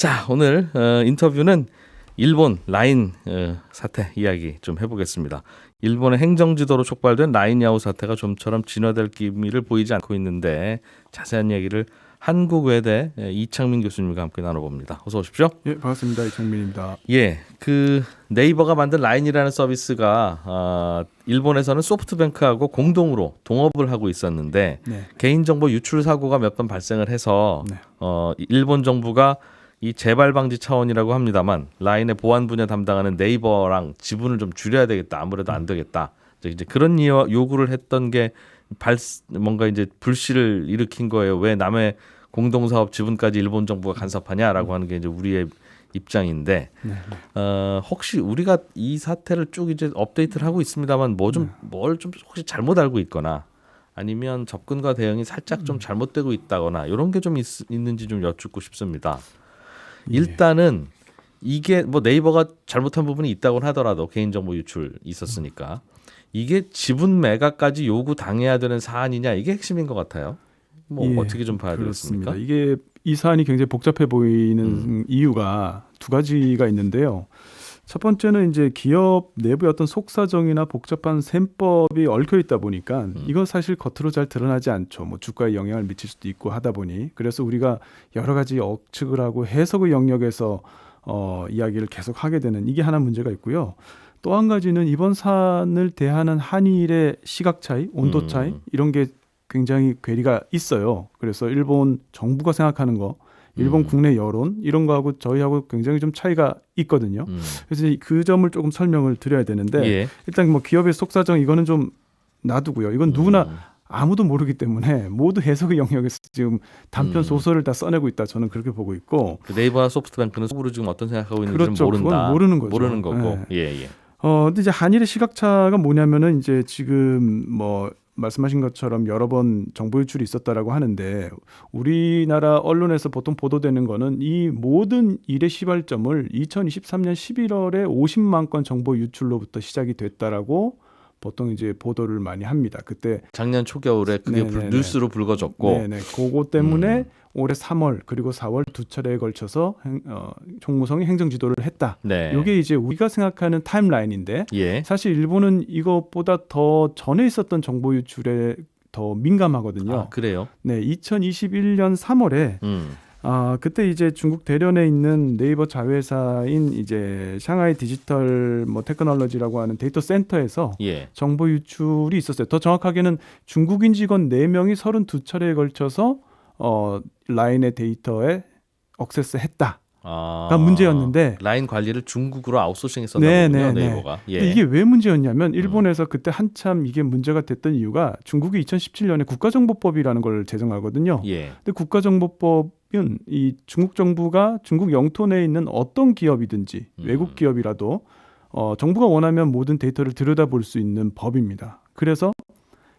자, 오늘 인터뷰는 일본 라인 사태 이야기 좀 해보겠습니다. 일본의 행정지도로 촉발된 라인 야후 사태가 좀처럼 진화될 기미를 보이지 않고 있는데 자세한 이야기를 한국외대 이창민 교수님과 함께 나눠봅니다. 어서 오십시오. 예, 반갑습니다. 이창민입니다. 예, 그 네이버가 만든 라인이라는 서비스가 일본에서는 소프트뱅크하고 공동으로 동업을 하고 있었는데 네. 개인정보 유출 사고가 몇 번 발생을 해서 네. 일본 정부가 이 재발 방지 차원이라고 합니다만 라인의 보안 분야 담당하는 네이버랑 지분을 좀 줄여야 되겠다. 아무래도 안 되겠다. 이제 그런 요구를 했던 게 뭔가 이제 불씨를 일으킨 거예요. 왜 남의 공동사업 지분까지 일본 정부가 간섭하냐라고 하는 게 이제 우리의 입장인데 혹시 우리가 이 사태를 쭉 이제 업데이트를 하고 있습니다만 뭘 좀 혹시 잘못 알고 있거나 아니면 접근과 대응이 살짝 좀 잘못되고 있다거나 이런 게 좀 있는지 좀 여쭙고 싶습니다. 일단은 이게 뭐 네이버가 잘못한 부분이 있다고는 하더라도 개인정보 유출 있었으니까 이게 지분 매각까지 요구 당해야 되는 사안이냐 이게 핵심인 것 같아요. 뭐 어떻게 좀 봐야 그렇습니다. 되겠습니까? 이게 이 사안이 굉장히 복잡해 보이는 이유가 두 가지가 있는데요. 첫 번째는 이제 기업 내부의 어떤 속사정이나 복잡한 셈법이 얽혀 있다 보니까 이건 사실 겉으로 잘 드러나지 않죠. 뭐 주가에 영향을 미칠 수도 있고 하다 보니 그래서 우리가 여러 가지 억측을 하고 해석의 영역에서 이야기를 계속 하게 되는 이게 하나 문제가 있고요. 또 한 가지는 이번 사안을 대하는 한일의 시각 차이, 온도 차이 이런 게 굉장히 괴리가 있어요. 그래서 일본 정부가 생각하는 거, 일본 국내 여론 이런 거하고 저희하고 굉장히 좀 차이가 있거든요. 그래서 그 점을 조금 설명을 드려야 되는데 일단 뭐 기업의 속사정 이거는 좀 놔두고요. 이건 누구나 아무도 모르기 때문에 모두 해석의 영역에서 지금 단편 소설을 다 써내고 있다. 저는 그렇게 보고 있고 그 네이버와 소프트뱅크는 속으로 지금 어떤 생각하고 있는지는 그렇죠. 모른다. 그건 모르는 거죠. 모르는 거고. 네. 예. 근데 이제 한일의 시각차가 뭐냐면은 이제 지금 뭐 말씀하신 것처럼 여러 번 정보 유출이 있었다라고 하는데 우리나라 언론에서 보통 보도되는 거는 이 모든 일의 시발점을 2023년 11월에 50만 건 정보 유출로부터 시작이 됐다라고 보통 이제 보도를 많이 합니다. 그때 작년 초겨울에 그게 뉴스로 불거졌고, 그거 때문에 올해 3월 그리고 4월 두 차례에 걸쳐서 총무성이 행정지도를 했다. 이게 이제 우리가 생각하는 타임라인인데 사실 일본은 이것보다 더 전에 있었던 정보 유출에 더 민감하거든요. 아, 그래요? 네, 2021년 3월에 그때 이제 중국 대련에 있는 네이버 자회사인 이제 샹하이 디지털 뭐 테크놀로지라고 하는 데이터 센터에서 정보 유출이 있었어요. 더 정확하게는 중국인 직원 4명이 32차례에 걸쳐서 라인의 데이터에 억세스했다가 문제였는데 라인 관리를 중국으로 아웃소싱했었나 보군요. 네이버가. 이게 왜 문제였냐면 일본에서 그때 한참 이게 문제가 됐던 이유가 중국이 2017년에 국가정보법이라는 걸 제정하거든요. 근데 국가정보법은 이 중국 정부가 중국 영토 내에 있는 어떤 기업이든지 외국 기업이라도 정부가 원하면 모든 데이터를 들여다볼 수 있는 법입니다. 그래서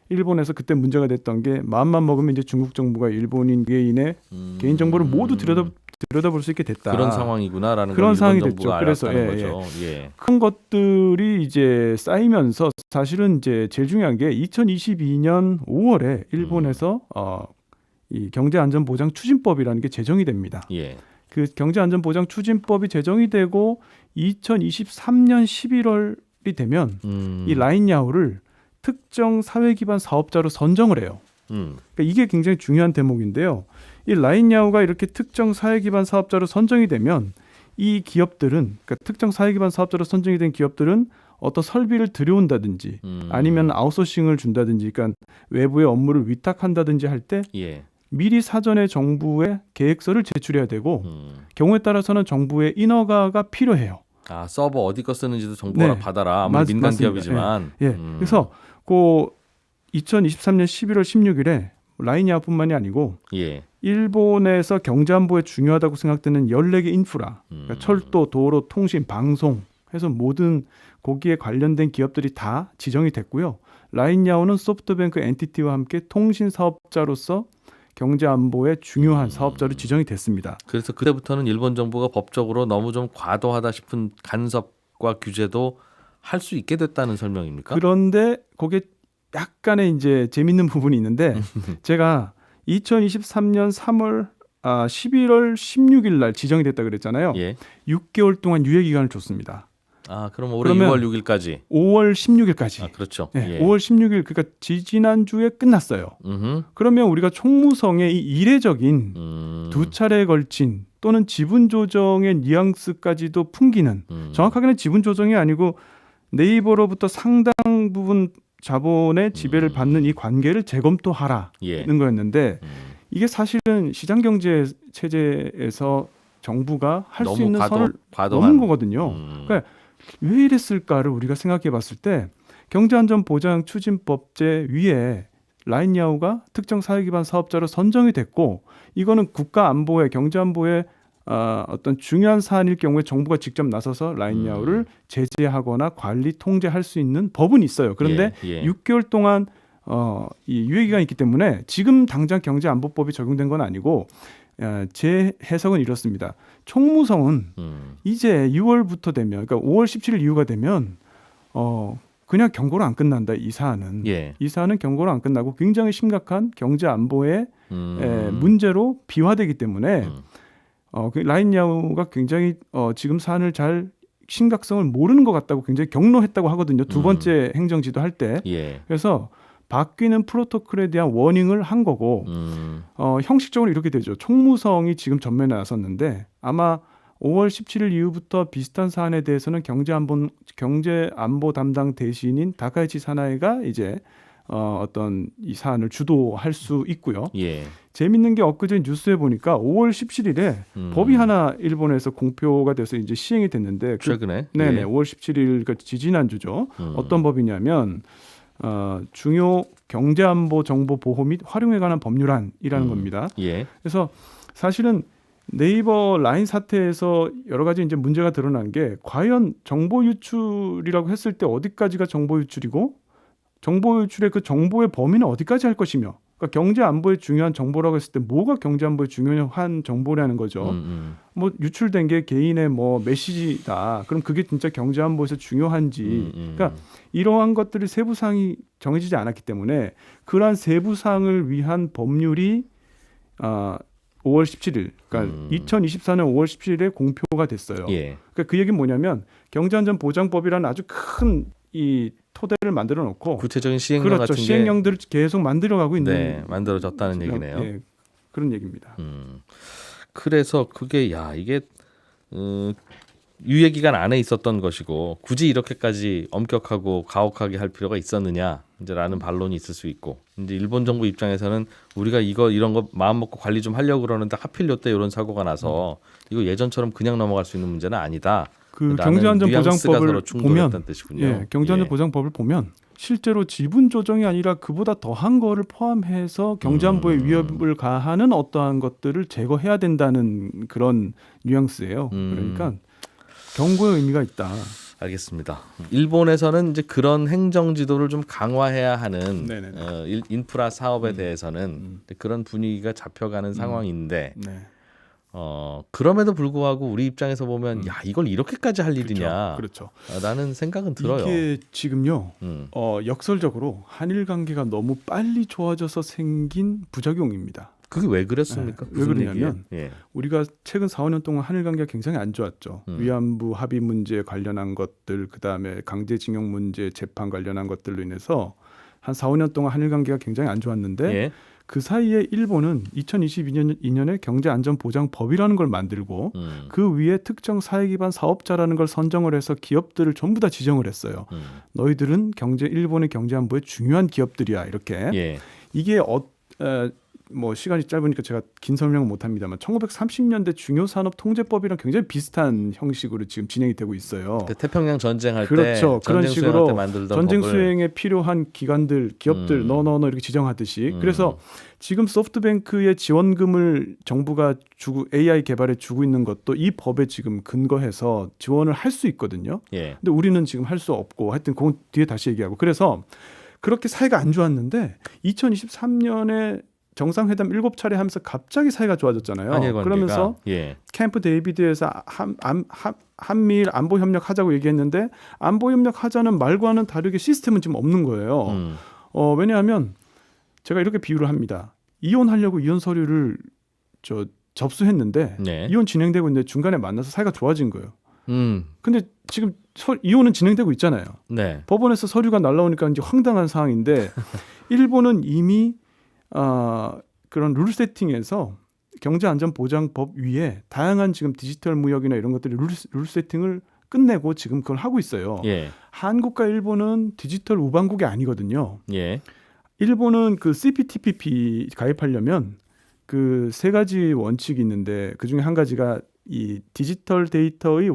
일본에서 그때 문제가 됐던 게 마음만 먹으면 이제 중국 정부가 일본인 개인의 개인 정보를 모두 들여다볼 수 있게 됐다. 그런 상황이구나라는 그런 상황이 됐죠. 그래서 거죠. 큰 것들이 이제 쌓이면서 사실은 이제 제일 중요한 게 2022년 5월에 일본에서 이 경제안전보장 추진법이라는 게 제정이 됩니다. 그 경제안전보장 추진법이 제정이 되고 2023년 11월이 되면 이 라인야후를 특정 사회기반 사업자로 선정을 해요. 그러니까 이게 굉장히 중요한 대목인데요. 이 라인야후가 이렇게 특정 사회기반 사업자로 선정이 되면 이 기업들은 그러니까 특정 사회기반 사업자로 선정이 된 기업들은 어떤 설비를 들여온다든지 아니면 아웃소싱을 준다든지 그러니까 외부의 업무를 위탁한다든지 할 때 미리 사전에 정부에 계획서를 제출해야 되고 경우에 따라서는 정부의 인허가가 필요해요. 서버 어디 거 쓰는지도 정보를 받아라. 아무리 민간 기업이지만. 그래서 그 2023년 11월 16일에 라인야후뿐만이 아니고 일본에서 경제안보에 중요하다고 생각되는 14개 인프라, 그러니까 철도, 도로, 통신, 방송 해서 모든 거기에 관련된 기업들이 다 지정이 됐고요. 라인야후는 소프트뱅크 엔티티와 함께 통신 사업자로서 경제안보의 중요한 사업자로 지정이 됐습니다. 그래서 그때부터는 일본 정부가 법적으로 너무 좀 과도하다 싶은 간섭과 규제도 할 수 있게 됐다는 설명입니까? 그런데 거기에 약간의 이제 재밌는 부분이 있는데 제가 2023년 3월 11월 16일 날 지정이 됐다 그랬잖아요. 예. 6개월 동안 유예 기간을 줬습니다. 그럼 올해 그러면 6월 6일까지. 5월 16일까지. 그렇죠. 네, 예. 5월 16일 그러니까 지지난주에 끝났어요. 그러면 우리가 총무성의 이 이례적인 두 차례에 걸친 또는 지분 조정의 뉘앙스까지도 풍기는 정확하게는 지분 조정이 아니고 네이버로부터 상당 부분 자본의 지배를 받는 이 관계를 재검토하라는 예. 거였는데 이게 사실은 시장 경제 체제에서 정부가 할 수 있는 선을 넘은 거거든요. 그러니까 왜 이랬을까를 우리가 생각해 봤을 때 경제안전보장추진법제 위에 라인야후가 특정 사회기반 사업자로 선정이 됐고 이거는 국가 안보에 경제안보에 어떤 중요한 사안일 경우에 정부가 직접 나서서 라인야후를 제재하거나 관리 통제할 수 있는 법은 있어요. 그런데 6개월 동안 이 유예기간이 있기 때문에 지금 당장 경제안보법이 적용된 건 아니고 제 해석은 이렇습니다. 총무성은 이제 6월부터 되면 그러니까 5월 17일 이후가 되면 그냥 경고로 안 끝난다. 이 사안은 이 사안은 경고로 안 끝나고 굉장히 심각한 경제안보의 문제로 비화되기 때문에 라인야후가 굉장히 지금 사안을 잘 심각성을 모르는 것 같다고 굉장히 경로했다고 하거든요. 두 번째 행정지도 할 때. 그래서 바뀌는 프로토콜에 대한 워닝을 한 거고 형식적으로 이렇게 되죠. 총무성이 지금 전면에 나섰는데 아마 5월 17일 이후부터 비슷한 사안에 대해서는 경제안보 담당 대신인 다카이치 사나이가 이제 어떤 이 사안을 주도할 수 있고요. 재밌는 게 엊그제 뉴스에 보니까 5월 17일에 법이 하나 일본에서 공표가 돼서 이제 시행이 됐는데 최근에 네네 5월 17일 그 지지난주죠. 어떤 법이냐면 중요 경제안보 정보 보호 및 활용에 관한 법률안이라는 겁니다. 그래서 사실은 네이버 라인 사태에서 여러 가지 이제 문제가 드러난 게 과연 정보 유출이라고 했을 때 어디까지가 정보 유출이고 정보 유출의 그 정보의 범위는 어디까지 할 것이며 그러니까 경제 안보에 중요한 정보라고 했을 때 뭐가 경제 안보에 중요한 정보라는 거죠. 뭐 유출된 게 개인의 뭐 메시지다. 그럼 그게 진짜 경제 안보에서 중요한지. 그러니까 이러한 것들이 세부 사항이 정해지지 않았기 때문에 그러한 세부 사항을 위한 법률이 5월 17일, 그러니까 2024년 5월 17일에 공표가 됐어요. 그러니까 그 얘기는 뭐냐면 경제안전보장법이라는 아주 큰 이 토대를 만들어 놓고 구체적인 시행령 그렇죠. 같은 시행령들을 계속 만들어가고 있는 만들어졌다는 얘기네요. 그런 얘기입니다. 그래서 그게 이게 유예 기간 안에 있었던 것이고 굳이 이렇게까지 엄격하고 가혹하게 할 필요가 있었느냐 이제라는 반론이 있을 수 있고 이제 일본 정부 입장에서는 우리가 이런 거 마음 먹고 관리 좀 하려고 그러는데 하필 요때 이런 사고가 나서 이거 예전처럼 그냥 넘어갈 수 있는 문제는 아니다. 그 경제안전보장법을 보면 경제안전보장법을 보면 실제로 지분 조정이 아니라 그보다 더한 거를 포함해서 경제안보에 위협을 가하는 어떠한 것들을 제거해야 된다는 그런 뉘앙스예요. 그러니까 경고의 의미가 있다. 알겠습니다. 일본에서는 이제 그런 행정 지도를 좀 강화해야 하는 인프라 사업에 대해서는 그런 분위기가 잡혀가는 상황인데 그럼에도 불구하고 우리 입장에서 보면 이걸 이렇게까지 할 일이냐 라는 생각은 들어요. 이게 지금요 역설적으로 한일 관계가 너무 빨리 좋아져서 생긴 부작용입니다. 그게 왜 그랬습니까? 왜 그러냐면 우리가 최근 4, 5년 동안 한일 관계가 굉장히 안 좋았죠. 위안부 합의 문제에 관련한 것들, 그다음에 강제징용 문제 재판 관련한 것들로 인해서 한 4, 5년 동안 한일 관계가 굉장히 안 좋았는데 그 사이에 일본은 2022년에 경제안전보장법이라는 걸 만들고 그 위에 특정 사회기반 사업자라는 걸 선정을 해서 기업들을 전부 다 지정을 했어요. 너희들은 일본의 경제안보에 중요한 기업들이야 이렇게. 이게 뭐 시간이 짧으니까 제가 긴 설명은 못합니다만 1930년대 중요산업통제법이랑 굉장히 비슷한 형식으로 지금 진행이 되고 있어요. 태평양 전쟁할 그렇죠. 때 그런 식으로 전쟁 법을. 수행에 필요한 기관들, 기업들 너 이렇게 지정하듯이 그래서 지금 소프트뱅크의 지원금을 정부가 AI 개발에 주고 있는 것도 이 법에 지금 근거해서 지원을 할 수 있거든요. 근데 우리는 지금 할 수 없고 하여튼 그건 뒤에 다시 얘기하고 그래서 그렇게 사이가 안 좋았는데 2023년에 정상회담 7차례 하면서 갑자기 사이가 좋아졌잖아요. 그러면서 캠프 데이비드에서 한미일 안보 협력 하자고 얘기했는데 안보 협력 하자는 말과는 다르게 시스템은 지금 없는 거예요. 왜냐하면 제가 이렇게 비유를 합니다. 이혼하려고 이혼 서류를 접수했는데 네. 이혼 진행되고 있는데 중간에 만나서 사이가 좋아진 거예요. 음. 근데 지금 이혼은 진행되고 있잖아요. 네. 법원에서 서류가 날라오니까 이제 황당한 상황인데 일본은 이미 그런 룰 세팅에서 경제안전보장법 위에 다양한 지금 디지털 무역이나 이런 것들이 룰 세팅을 끝내고 지금 그걸 하고 있어요. 예. 한국과 일본은 디지털 우방국이 아니거든요. 예. 일본은 그 CPTPP 가입하려면 그 세 가지 원칙이 있는데 그 중에 한 가지가 이 디지털 데이터의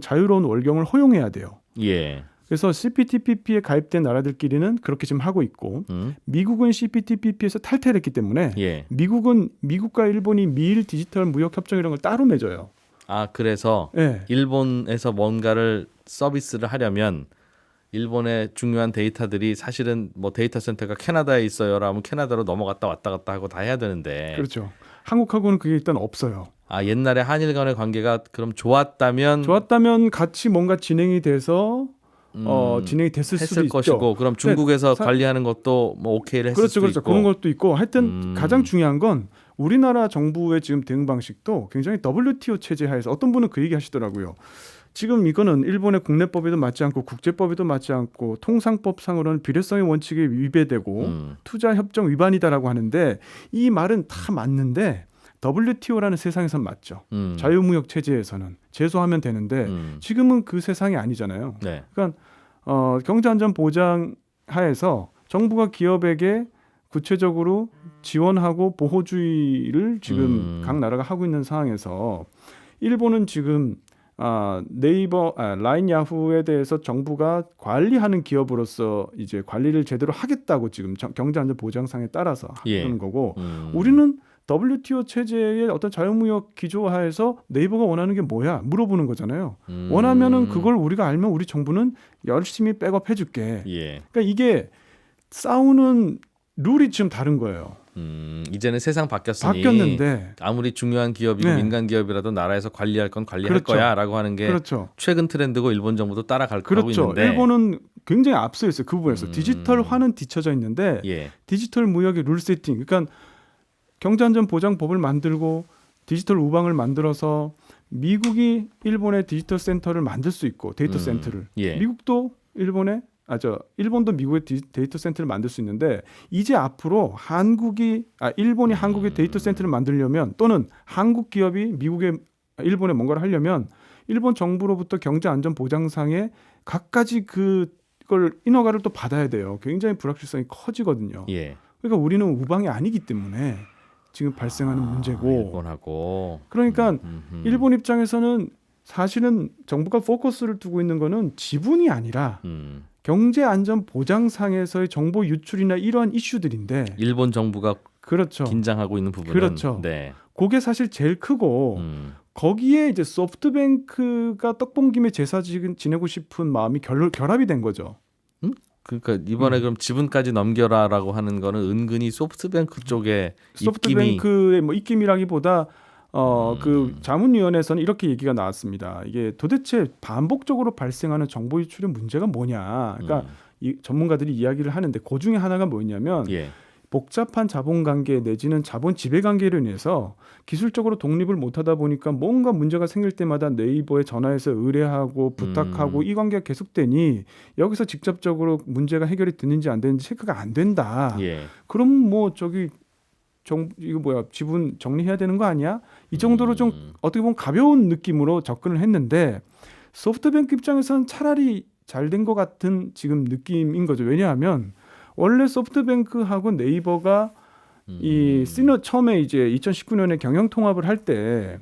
자유로운 월경을 허용해야 돼요. 예. 그래서 CPTPP에 가입된 나라들끼리는 그렇게 지금 하고 있고 미국은 CPTPP에서 탈퇴를 했기 때문에 예. 미국과 일본이 미일 디지털 무역 협정 이런 걸 따로 맺어요. 아, 그래서 네. 일본에서 뭔가를 서비스를 하려면 일본의 중요한 데이터들이 사실은 뭐 데이터 센터가 캐나다에 있어요라면 캐나다로 넘어갔다 왔다 갔다 하고 다 해야 되는데. 그렇죠. 한국하고는 그게 일단 없어요. 아, 옛날에 한일 간의 관계가 그럼 좋았다면 같이 뭔가 진행이 돼서 진행이 됐을 수도 했을 있죠. 것이고 그럼 중국에서 네, 관리하는 것도 뭐 오케이를 했을 그렇죠, 수도 그렇죠. 있고. 그런 것도 있고 하여튼 가장 중요한 건 우리나라 정부의 지금 대응 방식도 굉장히 WTO 체제 하에서 어떤 분은 그 얘기 하시더라고요. 지금 이거는 일본의 국내법에도 맞지 않고 국제법에도 맞지 않고 통상법상으로는 비례성의 원칙에 위배되고 투자협정 위반이다라고 하는데 이 말은 다 맞는데 WTO라는 세상에선 맞죠. 자유무역 체제에서는 제소하면 되는데 지금은 그 세상이 아니잖아요. 네. 그러니까 경제안전보장 하에서 정부가 기업에게 구체적으로 지원하고 보호주의를 지금 각 나라가 하고 있는 상황에서 일본은 지금 라인 야후에 대해서 정부가 관리하는 기업으로서 이제 관리를 제대로 하겠다고 지금 경제안전보장상에 따라서 하는 거고 우리는 WTO 체제의 어떤 자유무역 기조하에서 네이버가 원하는 게 뭐야 물어보는 거잖아요. 원하면은 그걸 우리가 알면 우리 정부는 열심히 백업 해줄게. 예. 그러니까 이게 싸우는 룰이 지금 다른 거예요. 이제는 세상 바뀌었으니 바뀌었는데 아무리 중요한 기업이고 네. 민간 기업이라도 나라에서 관리할 건 관리할 그렇죠. 거야라고 하는 게 그렇죠. 최근 트렌드고 일본 정부도 따라갈 거고 그렇죠. 있는데 일본은 굉장히 앞서 있어요. 그 부분에서 디지털화는 뒤쳐져 있는데 예. 디지털 무역의 룰 세팅, 그러니까 경제안전보장법을 만들고 디지털 우방을 만들어서 미국이 일본의 디지털 센터를 만들 수 있고 데이터 센터를 예. 미국도 일본도 미국의 데이터 센터를 만들 수 있는데 이제 앞으로 일본이 한국의 데이터 센터를 만들려면 또는 한국 기업이 일본에 뭔가를 하려면 일본 정부로부터 경제안전보장상에 각가지 그걸 인허가를 또 받아야 돼요. 굉장히 불확실성이 커지거든요. 예. 그러니까 우리는 우방이 아니기 때문에 지금 발생하는 문제고. 일본하고 그러니까 일본 입장에서는 사실은 정부가 포커스를 두고 있는 거는 지분이 아니라 경제안전보장상에서의 정보 유출이나 이러한 이슈들인데 일본 정부가 그렇죠. 긴장하고 있는 부분은 그렇죠. 네. 그게 사실 제일 크고 거기에 이제 소프트뱅크가 떡본 김에 제사 지내고 싶은 마음이 결합이 된 거죠. 그러니까 이번에 그럼 지분까지 넘겨라라고 하는 거는 은근히 소프트뱅크 쪽에 소프트뱅크의 뭐 입김이라기보다 그 자문위원회에서는 이렇게 얘기가 나왔습니다. 이게 도대체 반복적으로 발생하는 정보 유출의 문제가 뭐냐. 그러니까 이 전문가들이 이야기를 하는데 그 중에 하나가 뭐냐면 예. 복잡한 자본관계 내지는 자본 지배관계로 인해서 기술적으로 독립을 못하다 보니까 뭔가 문제가 생길 때마다 네이버에 전화해서 의뢰하고 부탁하고 이 관계가 계속되니 여기서 직접적으로 문제가 해결이 되는지 안 되는지 체크가 안 된다. 예. 그럼 뭐 이거 지분 정리해야 되는 거 아니야? 이 정도로 좀 어떻게 보면 가벼운 느낌으로 접근을 했는데 소프트뱅크 입장에서는 차라리 잘 된 것 같은 지금 느낌인 거죠. 왜냐하면 원래 소프트뱅크하고 네이버가 처음에 이제 2019년에 경영 통합을 할 때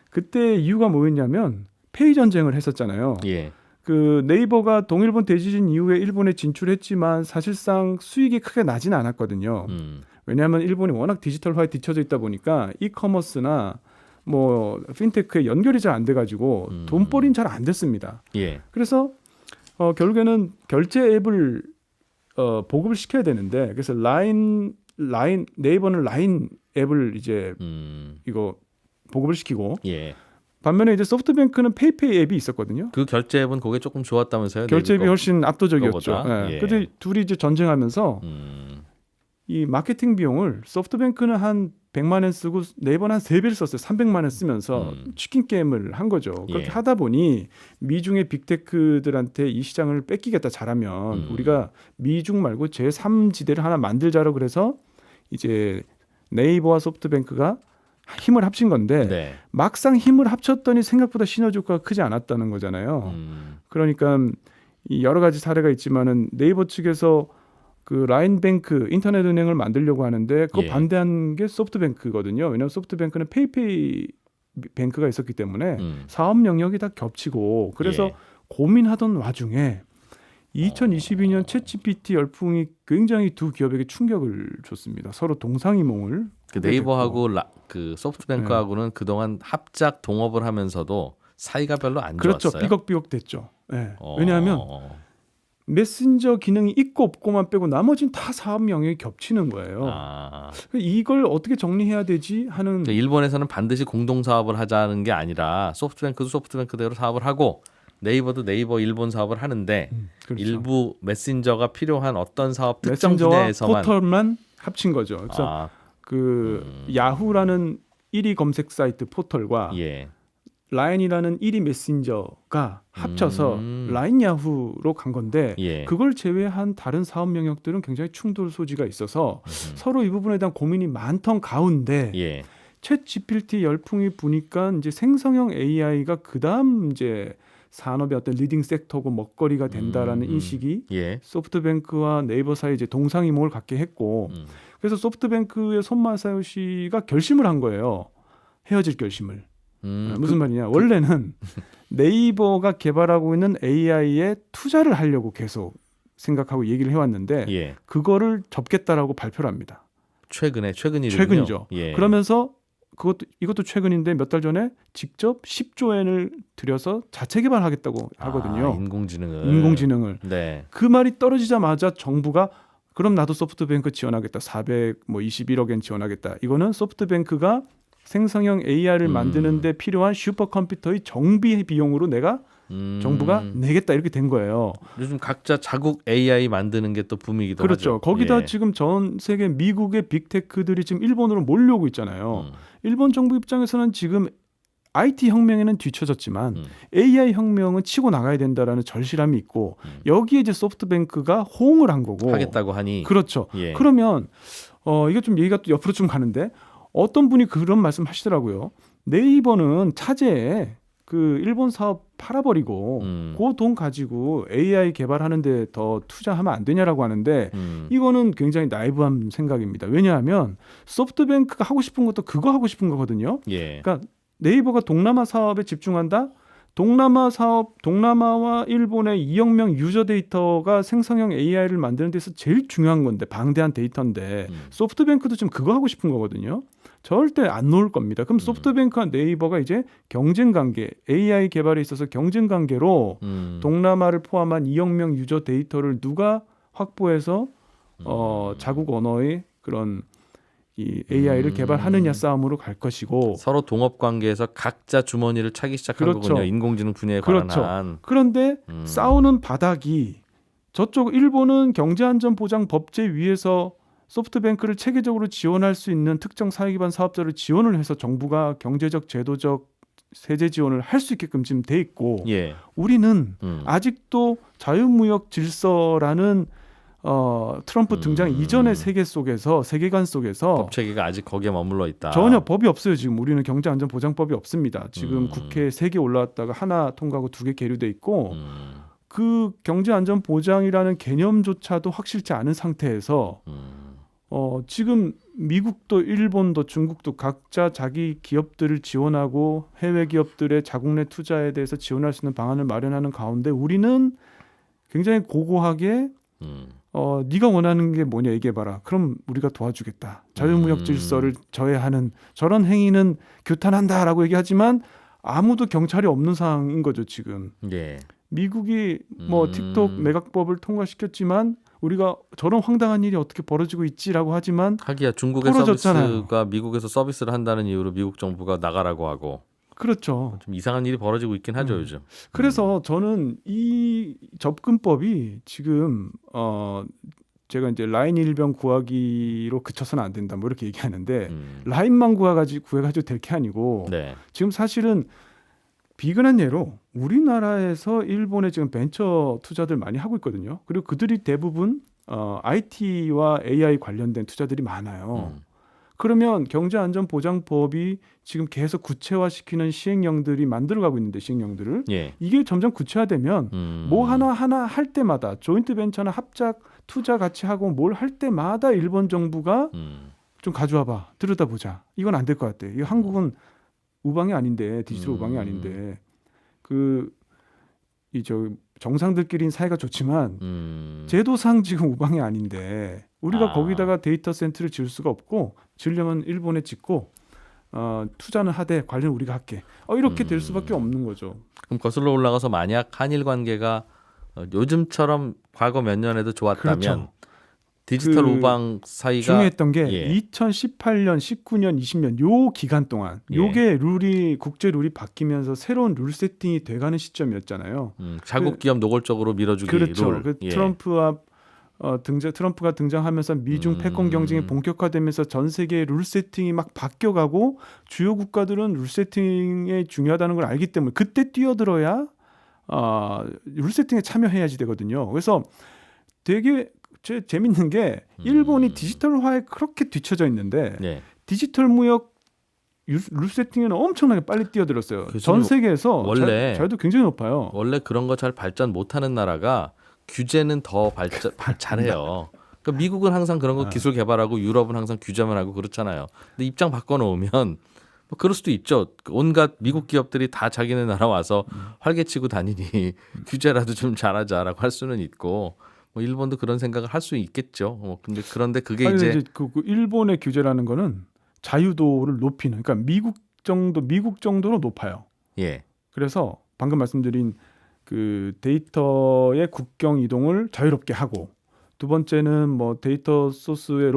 그때 이유가 뭐였냐면 페이 전쟁을 했었잖아요. 예. 그 네이버가 동일본 대지진 이후에 일본에 진출했지만 사실상 수익이 크게 나진 않았거든요. 왜냐하면 일본이 워낙 디지털화에 뒤쳐져 있다 보니까 이커머스나 뭐 핀테크에 연결이 잘 안 돼가지고 돈벌이는 잘 안 됐습니다. 예. 그래서 결국에는 결제 앱을 보급을 시켜야 되는데 그래서 네이버는 라인 앱을 이제 이거 보급을 시키고 예. 반면에 이제 소프트뱅크는 페이페이 앱이 있었거든요. 그 결제 앱은 그게 조금 좋았다면서요? 결제 앱이 훨씬 압도적이었죠. 거보다? 예. 근데 둘이 이제 전쟁하면서 이 마케팅 비용을 소프트뱅크는 한 100만 원 쓰고 네이버는 한 3배를 썼어요. 300만 원 쓰면서 치킨 게임을 한 거죠. 그렇게 예. 하다 보니 미중의 빅테크들한테 이 시장을 뺏기겠다 잘하면 우리가 미중 말고 제3지대를 하나 만들자라고 그래서 이제 네이버와 소프트뱅크가 힘을 합친 건데 네. 막상 힘을 합쳤더니 생각보다 시너지 효과가 크지 않았다는 거잖아요. 그러니까 이 여러 가지 사례가 있지만은 네이버 측에서 그 라인뱅크 인터넷 은행을 만들려고 하는데 그거 예. 반대한 게 소프트뱅크거든요. 왜냐하면 소프트뱅크는 페이페이 뱅크가 있었기 때문에 음. 사업 영역이 다 겹치고 그래서 예. 고민하던 와중에 2022년 챗GPT 열풍이 굉장히 두 기업에게 충격을 줬습니다. 서로 동상이몽을 그 하게 네이버하고 그 소프트뱅크하고는 그동안 합작 동업을 하면서도 사이가 별로 안 그렇죠. 좋았어요. 삐걱삐걱 됐죠. 네. 어. 왜냐하면 메신저 기능이 있고 없고만 빼고 나머지는 다 사업 영역이 겹치는 거예요. 아. 이걸 어떻게 정리해야 되지 하는 그러니까 일본에서는 반드시 공동 사업을 하자는 게 아니라 소프트뱅크도 소프트뱅크대로 사업을 하고 네이버도 네이버 일본 사업을 하는데 그렇죠. 일부 메신저가 필요한 어떤 사업 특정 메신저와 분야에서만 포털만 합친 거죠. 그래서 아, 그 야후라는 1위 검색 사이트 포털과 예. 라인이라는 1위 메신저가 합쳐서 라인 야후로 간 건데 예. 그걸 제외한 다른 사업 영역들은 굉장히 충돌 소지가 있어서 서로 이 부분에 대한 고민이 많던 가운데 예. 챗 GPT 열풍이 부니까 이제 생성형 AI가 그다음 이제 산업의 어떤 리딩 섹터고 먹거리가 된다라는 인식이 예. 소프트뱅크와 네이버 사이에 이제 동상이몽을 갖게 했고 그래서 소프트뱅크의 손마사요 씨가 결심을 한 거예요. 헤어질 결심을. 무슨 말이냐? 원래는 네이버가 개발하고 있는 AI에 투자를 하려고 계속 생각하고 얘기를 해왔는데 예. 그거를 접겠다라고 발표를 합니다. 최근이군요. 최근이죠. 예. 그러면서 이것도 최근인데 몇 달 전에 직접 10조 엔을 들여서 자체 개발하겠다고 하거든요. 인공지능을. 네. 그 말이 떨어지자마자 정부가 그럼 나도 소프트뱅크 지원하겠다. 421억 엔 지원하겠다. 이거는 소프트뱅크가 생성형 AI를 만드는데 필요한 슈퍼컴퓨터의 정비 비용으로 내가 정부가 내겠다 이렇게 된 거예요. 요즘 각자 자국 AI 만드는 게 또 붐이기도 그렇죠. 하죠. 거기다 예. 지금 전 세계 미국의 빅테크들이 지금 일본으로 몰려오고 있잖아요. 일본 정부 입장에서는 지금 IT 혁명에는 뒤처졌지만 AI 혁명은 치고 나가야 된다라는 절실함이 있고 여기에 이제 소프트뱅크가 호응을 한 거고 하겠다고 하니 그렇죠. 예. 그러면 이게 좀 얘기가 또 옆으로 좀 가는데 어떤 분이 그런 말씀 하시더라고요. 네이버는 차제에 그 일본 사업 팔아버리고 그 돈 가지고 AI 개발하는데 더 투자하면 안 되냐라고 하는데 이거는 굉장히 나이브한 생각입니다. 왜냐하면 소프트뱅크가 하고 싶은 것도 그거 하고 싶은 거거든요. 예. 그러니까 네이버가 동남아 사업에 집중한다. 동남아 사업, 동남아와 일본의 2억 명 유저 데이터가 생성형 AI를 만드는 데서 제일 중요한 건데 방대한 데이터인데 소프트뱅크도 지금 그거 하고 싶은 거거든요. 절대 안 놓을 겁니다. 그럼 소프트뱅크와 네이버가 이제 경쟁 관계, AI 개발에 있어서 경쟁 관계로 동남아를 포함한 2억 명 유저 데이터를 누가 확보해서 자국 언어의 그런 이 AI를 개발하느냐 싸움으로 갈 것이고 서로 동업 관계에서 각자 주머니를 차기 시작한 그렇죠. 거군요. 인공지능 분야에 관한 그렇죠. 한. 그런데 싸우는 바닥이 저쪽 일본은 경제안전보장법제 위에서 소프트뱅크를 체계적으로 지원할 수 있는 특정 사회기반 사업자를 지원을 해서 정부가 경제적, 제도적, 세제 지원을 할 수 있게끔 지금 돼 있고 예. 우리는 아직도 자유무역 질서라는 트럼프 등장 이전의 세계관 속에서 법 체계가 아직 거기에 머물러 있다. 전혀 법이 없어요. 지금 우리는 경제안전보장법이 없습니다. 지금 국회에 3개 올라왔다가 하나 통과하고 2개 계류돼 있고 그 경제안전보장이라는 개념조차도 확실치 않은 상태에서 지금 미국도 일본도 중국도 각자 자기 기업들을 지원하고 해외 기업들의 자국 내 투자에 대해서 지원할 수 있는 방안을 마련하는 가운데 우리는 굉장히 고고하게 네가 원하는 게 뭐냐 얘기해봐라. 그럼 우리가 도와주겠다. 자유무역 질서를 저해하는 저런 행위는 규탄한다라고 얘기하지만 아무도 경찰이 없는 상황인 거죠 지금. 예. 미국이 뭐 틱톡 매각법을 통과시켰지만 우리가 저런 황당한 일이 어떻게 벌어지고 있지라고 하지만 하기야 중국의 풀어졌잖아요. 서비스가 미국에서 서비스를 한다는 이유로 미국 정부가 나가라고 하고 그렇죠. 좀 이상한 일이 벌어지고 있긴 하죠 요즘. 그래서 저는 이 접근법이 지금 제가 이제 라인 일병 구하기로 그쳐서는 안 된다 뭐 이렇게 얘기하는데 라인만 구해가지고 될 게 아니고 네. 지금 사실은 비근한 예로 우리나라에서 일본에 지금 벤처 투자들 많이 하고 있거든요. 그리고 그들이 대부분 IT와 AI 관련된 투자들이 많아요. 그러면 경제안전보장법이 지금 계속 구체화시키는 시행령들이 만들어가고 있는데 시행령들을 예. 이게 점점 구체화되면 뭐 하나 할 때마다 조인트 벤처나 합작 투자 같이 하고 뭘 할 때마다 일본 정부가 좀 가져와봐 들여다보자. 이건 안 될 것 같아. 이 한국은 우방이 아닌데 디지털 우방이 아닌데 저 정상들끼리는 사이가 좋지만 제도상 지금 우방이 아닌데 우리가 거기다가 데이터 센터를 지을 수가 없고 지으려면 일본에 짓고 투자는 하되 관련 우리가 할게. 이렇게 될 수밖에 없는 거죠. 그럼 거슬러 올라가서 만약 한일 관계가 요즘처럼 과거 몇 년에도 좋았다면 그렇죠. 디지털 우방 사이가 중요했던 게 예. 2018년, 19년, 20년 요 기간 동안 요게 국제 룰이 바뀌면서 새로운 룰 세팅이 돼가는 시점이었잖아요. 자국 기업 노골적으로 밀어주기 그렇죠. 룰. 예. 트럼프가 등장하면서 미중 패권 경쟁이 본격화되면서 전 세계의 룰 세팅이 막 바뀌어가고 주요 국가들은 룰 세팅이 중요하다는 걸 알기 때문에 그때 뛰어들어야 룰 세팅에 참여해야지 되거든요. 그래서 되게 재밌는 게 일본이 디지털화에 그렇게 뒤처져 있는데 예. 디지털 무역 룰 세팅에는 엄청나게 빨리 뛰어들었어요. 전 세계에서 원래 자유도 굉장히 높아요. 원래 그런 거 잘 발전 못하는 나라가 규제는 더 잘해요. 그러니까 미국은 항상 그런 거 기술 개발하고 유럽은 항상 규제만 하고 그렇잖아요. 근데 입장 바꿔놓으면 뭐 그럴 수도 있죠. 온갖 미국 기업들이 다 자기네 나라 와서 활개치고 다니니 규제라도 좀 잘하자라고 할 수는 있고 뭐 일본도 그런 생각을 할 수 있겠죠. 그런데 그게 이제 그 일본의 규제라는 거는 자유도를 높이는 그러니까 미국 정도로 높아요. 예. 그래서 방금 말씀드린 그 데이터의 국경 이동을 자유롭게 하고 두 번째는 뭐 데이터의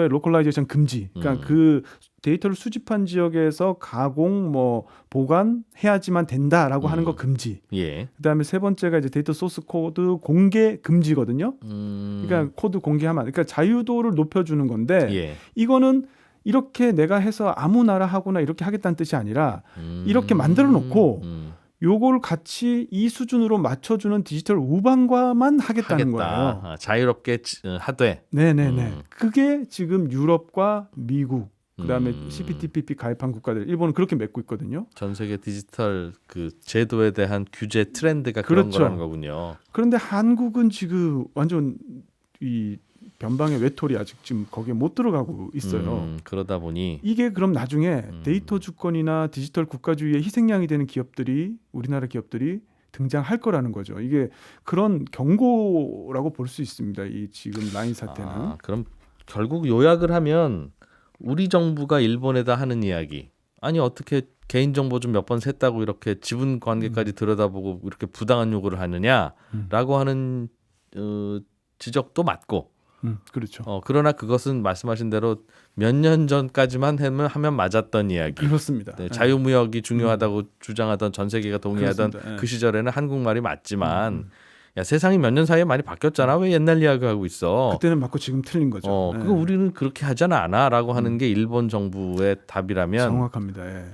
로컬라이제이션 금지. 그러니까 그 데이터를 수집한 지역에서 가공 뭐 보관해야지만 된다라고 하는 거 금지. 예. 그다음에 세 번째가 이제 데이터 소스 코드 공개 금지거든요. 그러니까 코드 공개하면 그러니까 자유도를 높여주는 건데 예. 이거는 이렇게 내가 해서 아무 나라 하거나 이렇게 하겠다는 뜻이 아니라 이렇게 만들어 놓고 요걸 같이 이 수준으로 맞춰주는 디지털 우방과만 하겠다는 거예요. 자유롭게 하되. 네네네. 그게 지금 유럽과 미국 그다음에 CPTPP 가입한 국가들 일본은 그렇게 맺고 있거든요. 전 세계 디지털 그 제도에 대한 규제 트렌드가 그런 그렇죠. 거라는 거군요. 그런데 한국은 지금 완전 이 변방의 외톨이 아직 지금 거기에 못 들어가고 있어요. 그러다 보니 이게 그럼 나중에 데이터 주권이나 디지털 국가주의의 희생양이 되는 우리나라 기업들이 등장할 거라는 거죠. 이게 그런 경고라고 볼 수 있습니다. 이 지금 라인 사태는. 그럼 결국 요약을 하면 우리 정부가 일본에다 하는 이야기. 아니 어떻게 개인정보 좀 몇 번 샜다고 이렇게 지분 관계까지 들여다보고 이렇게 부당한 요구를 하느냐라고 하는 지적도 맞고 그렇죠. 그러나 그것은 말씀하신 대로 몇 년 전까지만 하면 맞았던 이야기. 그렇습니다. 네, 자유무역이 중요하다고 주장하던 전 세계가 동의하던 그렇습니다. 그 시절에는 한국말이 맞지만 야 세상이 몇 년 사이에 많이 바뀌었잖아. 왜 옛날 이야기하고 있어. 그때는 맞고 지금 틀린 거죠. 그거 우리는 그렇게 하잖아 않아라고 하는 게 일본 정부의 답이라면 정확합니다. 예.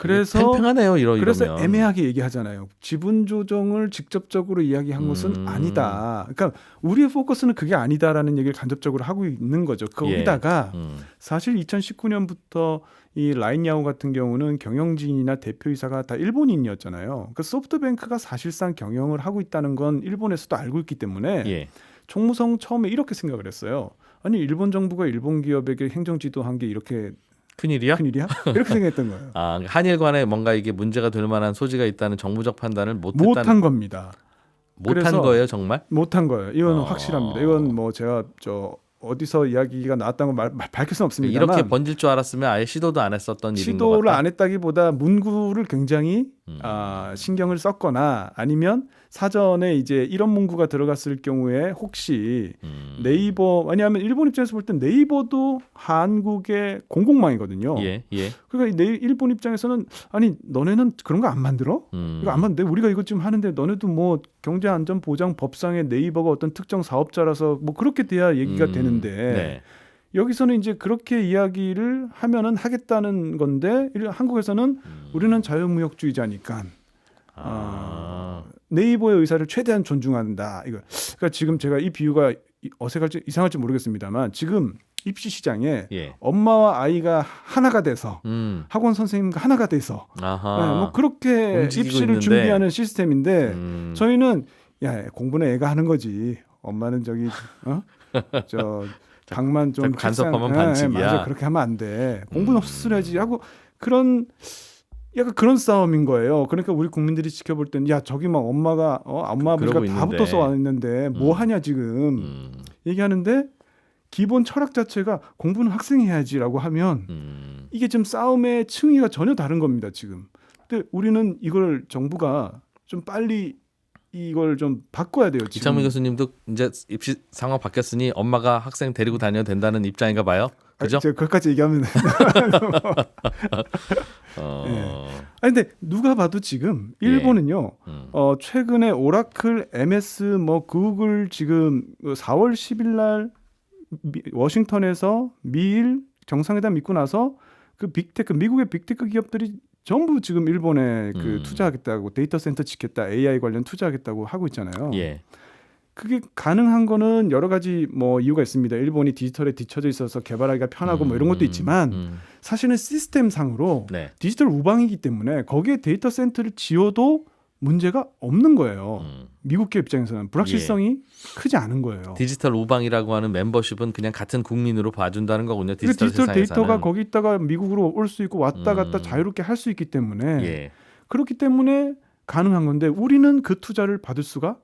그래서 팽팽하네요. 그래서 이러면. 애매하게 얘기하잖아요. 지분 조정을 직접적으로 이야기한 것은 아니다. 그러니까 우리의 포커스는 그게 아니다라는 얘기를 간접적으로 하고 있는 거죠. 거기다가 사실 2019년부터 이 라인야후 같은 경우는 경영진이나 대표이사가 다 일본인이었잖아요. 그러니까 소프트뱅크가 사실상 경영을 하고 있다는 건 일본에서도 알고 있기 때문에 총무성 처음에 이렇게 생각을 했어요. 아니 일본 정부가 일본 기업에게 행정 지도한 게 이렇게 큰일이야? 이렇게 생각했던 거예요. 한일 간에 뭔가 이게 문제가 될 만한 소지가 있다는 정부적 판단을 못한 겁니다. 못한 거예요, 정말? 못한 거예요. 이건 확실합니다. 이건 뭐 제가 어디서 이야기가 나왔다는 걸 밝힐 수는 없습니다만 이렇게 번질 줄 알았으면 아예 시도도 안 했었던 일인 것 시도를 같다. 안 했다기보다 문구를 굉장히 신경을 썼거나 아니면 사전에 이제 이런 문구가 들어갔을 경우에 혹시 네이버 왜냐하면 일본 입장에서 볼 땐 네이버도 한국의 공공망이거든요. 예. 그러니까 일본 입장에서는 아니 너네는 그런 거 안 만들어? 이거 안 만드는데 우리가 이것 지금 하는데 너네도 뭐 경제안전보장 법상에 네이버가 어떤 특정 사업자라서 뭐 그렇게 돼야 얘기가 되는데 네. 여기서는 이제 그렇게 이야기를 하면은 하겠다는 건데 한국에서는 우리는 자유무역주의자니까 네이버의 의사를 최대한 존중한다. 이거. 그러니까 지금 제가 이 비유가 어색할지 이상할지 모르겠습니다만 지금 입시 시장에 예. 엄마와 아이가 하나가 돼서 학원 선생님과 하나가 돼서 뭐 그렇게 움직이고 입시를 있는데. 준비하는 시스템인데 저희는 야 공부는 애가 하는 거지. 엄마는 저기 저 방만 좀 자꾸 간섭하면 반칙이야. 맞아 그렇게 하면 안 돼. 공부는 헛수술해야지 하고 그런 약간 그런 싸움인 거예요. 그러니까 우리 국민들이 지켜볼 때는 야 저기 막 엄마가 엄마 아버지가 다 있는데. 붙어서 왔는데 뭐 하냐 지금 얘기하는데 기본 철학 자체가 공부는 학생이 해야지라고 하면 이게 좀 싸움의 층위가 전혀 다른 겁니다 지금. 근데 우리는 이걸 정부가 좀 빨리 이걸 좀 바꿔야 돼요. 지금. 이창민 교수님도 이제 입시 상황 바뀌었으니 엄마가 학생 데리고 다녀도 된다는 입장인가 봐요. 그죠? 제가 그것까지 얘기하면 네. 근데 누가 봐도 지금 일본은요. 최근에 오라클, MS, 뭐 구글 지금 4월 10일 날 워싱턴에서 미일 정상회담 있고 나서 그 빅테크 미국의 빅테크 기업들이 전부 지금 일본에 그 투자하겠다고 데이터 센터 짓겠다 AI 관련 투자하겠다고 하고 있잖아요. 예. 그게 가능한 거는 여러 가지 뭐 이유가 있습니다. 일본이 디지털에 뒤처져 있어서 개발하기가 편하고 뭐 이런 것도 있지만 사실은 시스템상으로 네. 디지털 우방이기 때문에 거기에 데이터 센터를 지어도 문제가 없는 거예요. 미국 기업 입장에서는 불확실성이 크지 않은 거예요. 디지털 우방이라고 하는 멤버십은 그냥 같은 국민으로 봐준다는 거군요. 디지털 세상에서는. 데이터가 거기 있다가 미국으로 올 수 있고 왔다 갔다 자유롭게 할 수 있기 때문에 예. 그렇기 때문에 가능한 건데 우리는 그 투자를 받을 수가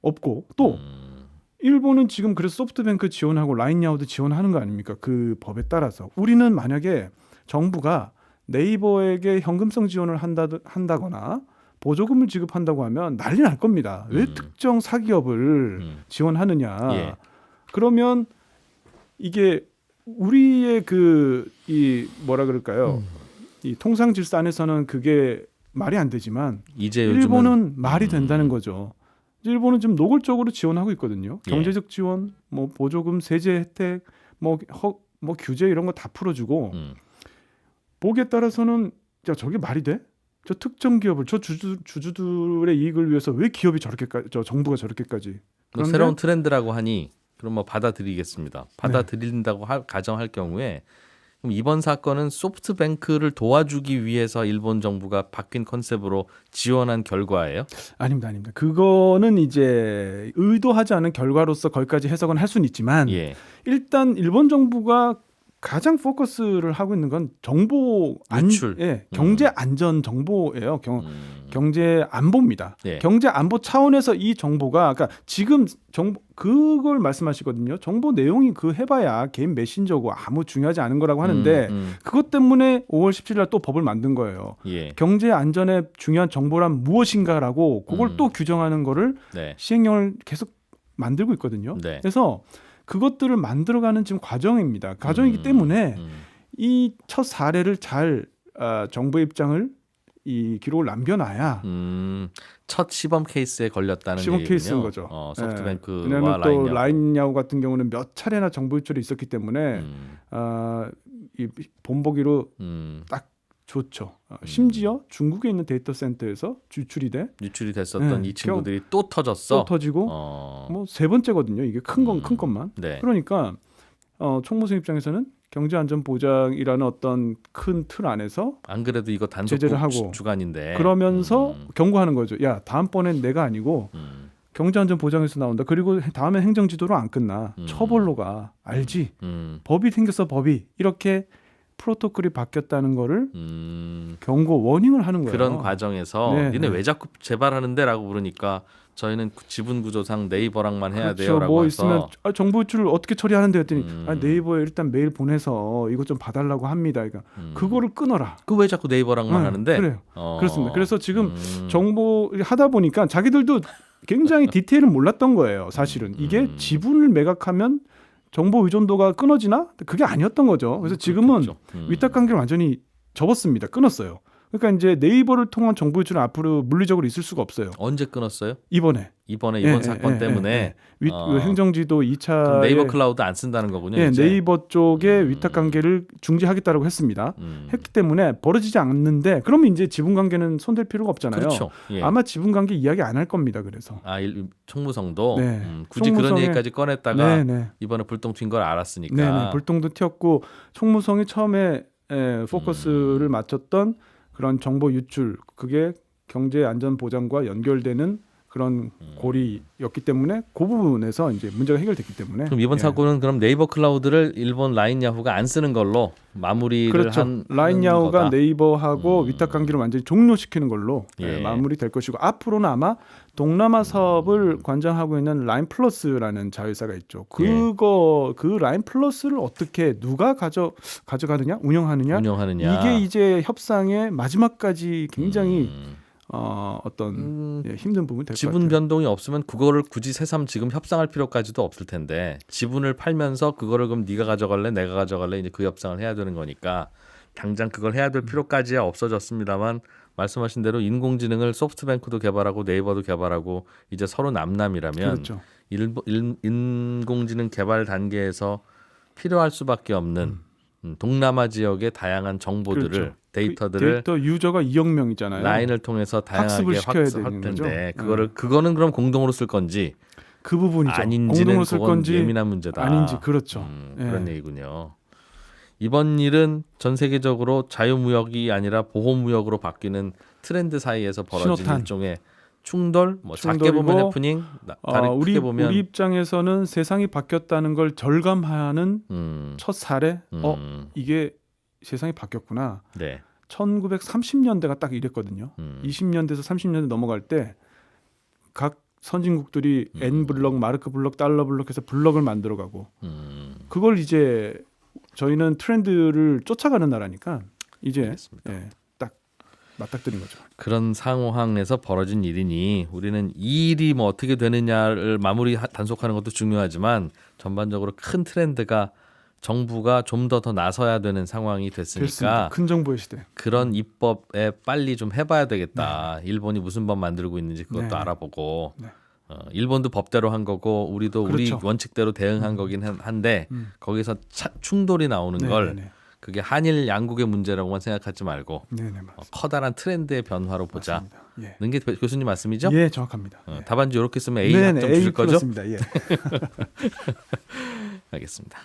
없고 또 일본은 지금 그래서 소프트뱅크 지원하고 라인야오도 지원하는 거 아닙니까? 그 법에 따라서 우리는 만약에 정부가 네이버에게 현금성 지원을 한다거나 보조금을 지급한다고 하면 난리 날 겁니다. 왜 특정 사기업을 지원하느냐? 예. 그러면 이게 우리의 이 뭐라 그럴까요? 이 통상 질서 안에서는 그게 말이 안 되지만 이제 일본은 말이 된다는 거죠. 일본은 지금 노골적으로 지원하고 있거든요. 예. 경제적 지원, 뭐 보조금, 세제 혜택, 뭐 규제 이런 거 다 풀어주고 보기에 따라서는 야 저게 말이 돼? 저 특정 기업을 저 주주들의 이익을 위해서 왜 기업이 저 정부가 저렇게까지? 뭐 새로운 트렌드라고 하니 그럼 뭐 받아들이겠습니다. 받아들인다고 가정할 경우에 그럼 이번 사건은 소프트뱅크를 도와주기 위해서 일본 정부가 바뀐 컨셉으로 지원한 결과예요? 아닙니다. 그거는 이제 의도하지 않은 결과로서 거기까지 해석은 할 수는 있지만 예. 일단 일본 정부가 가장 포커스를 하고 있는 건 정보 유출. 경제 안전 정보예요. 경제 안보입니다. 예. 경제 안보 차원에서 이 정보가 그러니까 지금 정보 그걸 말씀하시거든요. 정보 내용이 그 해봐야 개인 메신저고 아무 중요하지 않은 거라고 하는데 그것 때문에 5월 17일 날 또 법을 만든 거예요. 예. 경제 안전에 중요한 정보란 무엇인가라고 그걸 또 규정하는 거를 네. 시행령을 계속 만들고 있거든요. 네. 그래서 그것들을 만들어가는 지금 과정입니다. 과정이기 때문에 이 첫 사례를 잘 정부의 입장을 이 기록을 남겨놔야 첫 시범 케이스에 걸렸다는 시범 얘기군요. 케이스인 거죠. 소프트뱅크와 왜냐하면 또 라인야오. 라인야오 같은 경우는 몇 차례나 정보 유출이 있었기 때문에 이 본보기로 딱 좋죠. 심지어 중국에 있는 데이터 센터에서 유출이 됐었던 이 친구들이 또 터졌어. 또 터지고 뭐 세 번째거든요. 이게 큰 것만. 네. 그러니까 총무성 입장에서는 경제안전보장이라는 어떤 큰 틀 안에서 안 그래도 이거 단속 제재를 하고 주간인데 그러면서 경고하는 거죠. 야 다음번엔 내가 아니고 경제안전보장에서 나온다. 그리고 다음에 행정지도로 안 끝나. 처벌로 가. 알지? 법이 생겼어 법이. 이렇게 프로토콜이 바뀌었다는 거를 음, 경고 워닝을 하는 거예요. 그런 과정에서 네, 니네 네. 왜 자꾸 재발하는데라고 물으니까 저희는 지분 구조상 네이버랑만 해야 그렇죠. 돼요라고 뭐 해서 있으면 정보 유출을 어떻게 처리하는데 했더니 네이버에 일단 메일 보내서 이거 좀 봐달라고 합니다. 그러니까 그거를 끊어라. 그 왜 자꾸 네이버랑만 네, 하는데? 그래요. 그렇습니다. 그래서 지금 정보 하다 보니까 자기들도 굉장히 디테일은 몰랐던 거예요. 사실은 이게 지분을 매각하면 정보 의존도가 끊어지나? 그게 아니었던 거죠. 그래서 지금은 그렇겠죠. 위탁 관계를 완전히 접었습니다. 끊었어요. 그러니까 이제 네이버를 통한 정보 유출은 앞으로 물리적으로 있을 수가 없어요. 언제 끊었어요? 이번 사건 때문에 행정지도 2차 그럼 네이버 클라우드 안 쓴다는 거군요. 이제. 네이버 쪽에 위탁 관계를 중지하겠다고 했습니다. 했기 때문에 벌어지지 않는데 그러면 이제 지분 관계는 손댈 필요가 없잖아요. 그렇죠. 예. 아마 지분 관계 이야기 안 할 겁니다. 그래서 총무성도 네. 굳이 그런 총무성에- 얘기까지 꺼냈다가 네네. 이번에 불똥 튄 걸 알았으니까. 네네. 불똥도 튀었고 총무성이 처음에 포커스를 맞췄던 그런 정보 유출 그게 경제 안전 보장과 연결되는 그런 고리였기 때문에 그 부분에서 이제 문제가 해결됐기 때문에 그럼 이번 예. 사건은 그럼 네이버 클라우드를 일본 라인 야후가 안 쓰는 걸로 마무리를 그렇죠. 하는 라인 야후가 거다. 네이버하고 위탁 관계를 완전히 종료시키는 걸로 예. 마무리될 것이고 앞으로는 아마 동남아 사업을 관장하고 있는 라인 플러스라는 자회사가 있죠. 그 라인 플러스를 어떻게 누가 가져가느냐, 운영하느냐, 이게 이제 협상의 마지막까지 굉장히 어떤 힘든 부분이 될 것 같아요. 지분 변동이 없으면 그거를 굳이 새삼 지금 협상할 필요까지도 없을 텐데 지분을 팔면서 그거를 그럼 네가 가져갈래 내가 가져갈래 이제 그 협상을 해야 되는 거니까 당장 그걸 해야 될 필요까지야 없어졌습니다만 말씀하신 대로 인공지능을 소프트뱅크도 개발하고 네이버도 개발하고 이제 서로 남남이라면 그렇죠. 인공지능 개발 단계에서 필요할 수밖에 없는 동남아 지역의 다양한 정보들을 그렇죠. 데이터들을 데이터 유저가 2억 명이잖아요. 라인을 통해서 다양하게 학습을 시켜야 할 되는 텐데 거죠. 그거는 그럼 공동으로 쓸 건지 그 부분이죠. 아닌지는 공동으로 쓸 그건 건지 예민한 문제다. 아닌지 그렇죠. 그런 예. 얘기군요. 이번 일은 전 세계적으로 자유무역이 아니라 보호무역으로 바뀌는 트렌드 사이에서 벌어진 신호탄. 일종의 충돌, 뭐 작게 충돌이고, 보면 해프닝, 다르게 우리 크게 보면 우리 입장에서는 세상이 바뀌었다는 걸 절감하는 음, 첫 사례. 음, 이게 세상이 바뀌었구나. 네, 1930년대가 딱 이랬거든요. 20년대에서 30년대 넘어갈 때 각 선진국들이 N 블럭, 마르크 블럭, 달러 블럭해서 블럭을 만들어가고 그걸 이제 저희는 트렌드를 쫓아가는 나라니까 이제 알겠습니다. 딱 맞닥뜨린 거죠. 그런 상황에서 벌어진 일이니 우리는 이 일이 뭐 어떻게 되느냐를 단속하는 것도 중요하지만 전반적으로 큰 트렌드가 정부가 좀 더 나서야 되는 상황이 됐습니다. 됐으니까 큰 정보의 시대. 그런 입법에 빨리 좀 해봐야 되겠다. 일본이 무슨 법 만들고 있는지 그것도 네. 알아보고 네. 일본도 법대로 한 거고 우리도 그렇죠. 우리 원칙대로 대응한 거긴 한데 거기서 충돌이 나오는 걸 네네네. 그게 한일 양국의 문제라고만 생각하지 말고 네네 맞습니다. 커다란 트렌드의 변화로 보자. 예. 는 게 교수님 말씀이죠? 예, 정확합니다. 예. 답안지 이렇게 쓰면 A 네네, 학점 주실 A 거죠? 그렇습니다. 예. 알겠습니다.